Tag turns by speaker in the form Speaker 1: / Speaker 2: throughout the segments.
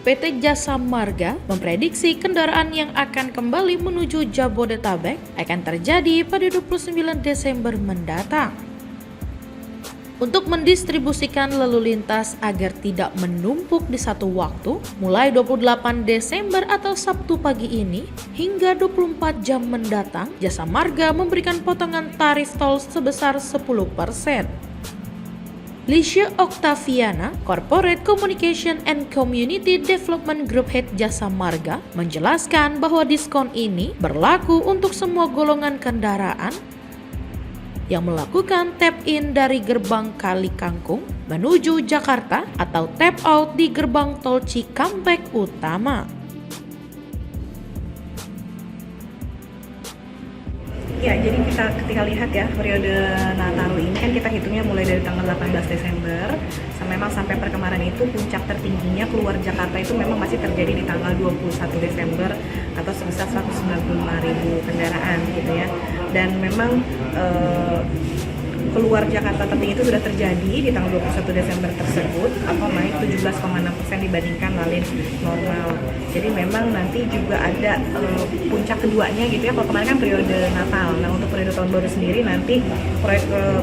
Speaker 1: PT Jasa Marga memprediksi kendaraan yang akan kembali menuju Jabodetabek akan terjadi pada 29 Desember mendatang. Untuk mendistribusikan lalu lintas agar tidak menumpuk di satu waktu, mulai 28 Desember atau Sabtu pagi ini hingga 24 jam mendatang, Jasa Marga memberikan potongan tarif tol sebesar 10%. Lisha Oktaviana, Corporate Communication and Community Development Group Head Jasa Marga, menjelaskan bahwa diskon ini berlaku untuk semua golongan kendaraan yang melakukan tap-in dari gerbang Kali Kangkung menuju Jakarta atau tap-out di gerbang tol Cikampek Utama.
Speaker 2: Ya, jadi ketika lihat ya periode Nataru ini kan kita hitungnya mulai dari tanggal 18 Desember sampai per kemarin itu puncak tertingginya keluar Jakarta itu memang masih terjadi di tanggal 21 Desember atau sebesar 195.000 kendaraan gitu ya. Dan memang keluar Jakarta tertinggi itu sudah terjadi di tanggal 21 Desember tersebut atau naik 17,6% dibandingkan lalin normal. Jadi memang nanti juga ada puncak keduanya gitu ya. Kalau kemarin kan periode Natal. Nah, untuk periode tahun baru sendiri nanti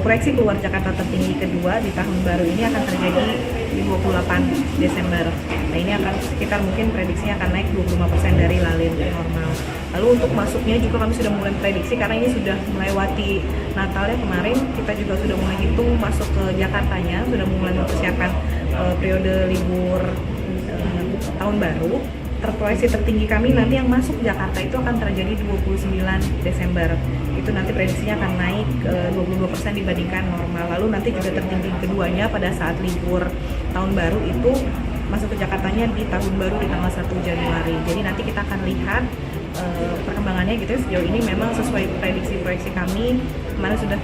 Speaker 2: proyeksi keluar Jakarta tertinggi kedua di tahun baru ini akan terjadi di 28 Desember. Nah, ini akan sekitar mungkin prediksinya akan naik 25% dari lalin normal. Lalu untuk masuknya juga kami sudah mulai prediksi karena ini sudah melewati Natalnya kemarin, kita juga sudah mulai hitung masuk ke Jakartanya, sudah mulai mempersiapkan periode libur tahun baru. Terproyeksi tertinggi kami nanti yang masuk Jakarta itu akan terjadi 29 Desember. Itu nanti prediksinya akan naik 22% dibandingkan normal. Lalu nanti juga tertinggi keduanya pada saat libur tahun baru itu masuk ke Jakartanya di tahun baru di tanggal 1 Januari. Jadi nanti kita akan lihat perkembangannya gitu ya. Sejauh ini memang sesuai proyeksi kami kemarin sudah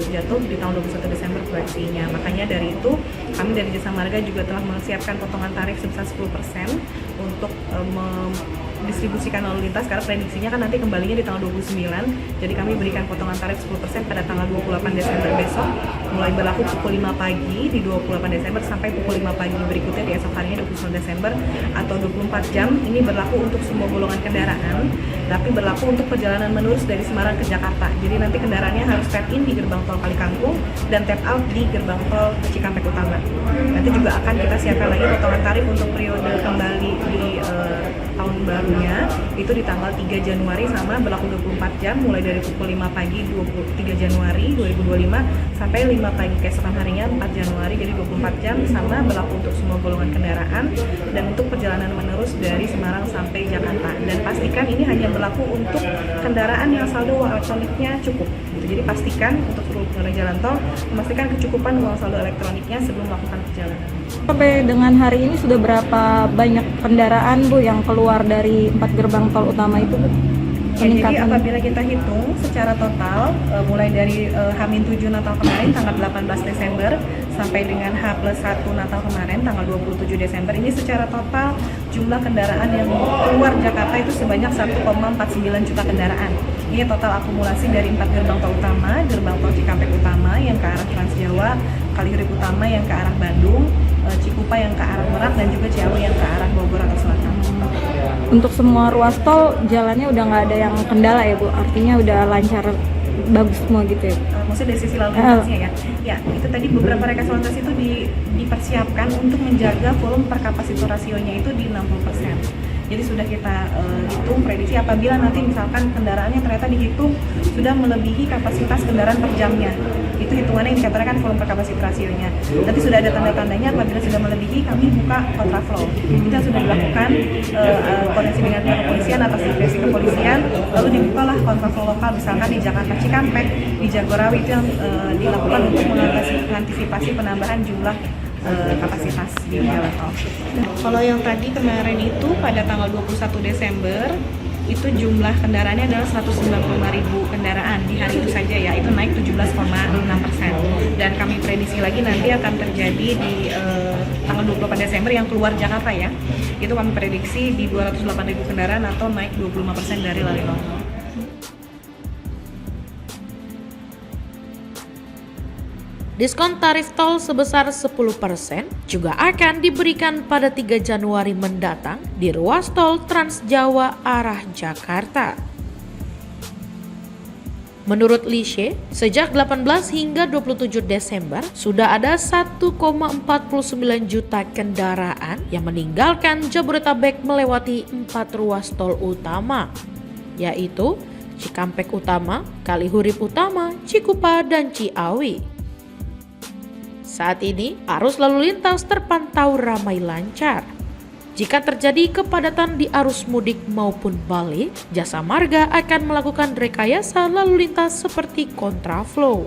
Speaker 2: jatuh di tahun 21 Desember proyeksinya. Makanya dari itu kami dari Jasa Marga juga telah menyiapkan potongan tarif sebesar 10% untuk mendistribusikan lalu lintas karena prediksinya kan nanti kembalinya di tanggal 29. Jadi kami berikan potongan tarif 10% pada tanggal 28 Desember besok, mulai berlaku pukul 5 pagi di 28 Desember sampai pukul 5 pagi berikutnya di esok harinya 29 Desember atau 24 jam. Ini berlaku untuk semua golongan kendaraan, tapi berlaku untuk perjalanan menerus dari Semarang ke Jakarta. Jadi nanti kendaraannya harus tap in di gerbang tol Kali Kangkung dan tap out di gerbang tol Cikampek Utama. Nanti juga akan kita siapkan lagi potongan tarif untuk periode kembali di tahun barunya itu di tanggal 3 Januari sama berlaku 24 jam mulai dari pukul 5 pagi 23 Januari 2025 sampai 5 pagi keesokan harinya 4 Januari, jadi 24 jam sama berlaku untuk semua golongan kendaraan dan untuk perjalanan menerus dari Semarang sampai Jakarta. Dan pastikan ini hanya berlaku untuk kendaraan yang saldo uang elektroniknya cukup gitu. Jadi pastikan untuk seluruh pengguna jalan tol memastikan kecukupan uang saldo elektroniknya sebelum melakukan perjalanan.
Speaker 3: Sampai dengan hari ini sudah berapa banyak kendaraan Bu yang keluar dari 4 gerbang tol utama itu Bu?
Speaker 2: Ya, jadi apabila kita hitung secara total mulai dari H-7 Natal kemarin tanggal 18 Desember sampai dengan H+1 Natal kemarin tanggal 27 Desember, ini secara total jumlah kendaraan yang keluar Jakarta itu sebanyak 1,49 juta kendaraan. Ini total akumulasi dari 4 gerbang tol utama, gerbang tol Cikampek Utama yang ke arah Trans Jawa, Kalihurip Utama yang ke arah Bandung, Cikupa yang ke arah Merak, dan juga Ciawi yang ke arah Bogor atau Selatan.
Speaker 3: Untuk semua ruas tol jalannya udah nggak ada yang kendala ya Bu? Artinya udah lancar, bagus semua gitu ya?
Speaker 2: Maksudnya dari sisi lalu lintasnya ya? Ya, itu tadi beberapa rekayasa lalu lintas itu dipersiapkan untuk menjaga volume per kapasitas rasionya itu di 60%. Jadi sudah kita hitung prediksi apabila nanti misalkan kendaraannya ternyata dihitung sudah melebihi kapasitas kendaraan per jamnya. Itu hitungannya yang dikatakan volume per kapasitas rasionya. Nanti sudah ada tanda-tandanya apabila sudah melebihi kami buka kontraflow. Itu yang sudah dilakukan koordinasi dengan pihak kepolisian atas diskresi kepolisian. Lalu dibukalah kontraflow lokal misalkan di Jakarta Cikampek, di Jagorawi itu yang dilakukan untuk mengantisipasi penambahan jumlah kapasitas di jalan tol. Kalau yang tadi kemarin itu pada tanggal 21 Desember itu jumlah kendaraannya adalah 195.000 kendaraan di hari itu saja ya, itu naik 17,6%. Dan kami prediksi lagi nanti akan terjadi di tanggal 28 Desember yang keluar Jakarta ya, itu kami prediksi di 208.000 kendaraan atau naik 25% dari lalu normal.
Speaker 1: Diskon tarif tol sebesar 10% juga akan diberikan pada 3 Januari mendatang di ruas tol Trans Jawa arah Jakarta. Menurut Lishe, sejak 18 hingga 27 Desember sudah ada 1,49 juta kendaraan yang meninggalkan Jabodetabek melewati 4 ruas tol utama, yaitu Cikampek Utama, Kalihurip Utama, Cikupa, dan Ciawi. Saat ini, arus lalu lintas terpantau ramai lancar. Jika terjadi kepadatan di arus mudik maupun balik, Jasa Marga akan melakukan rekayasa lalu lintas seperti kontraflow.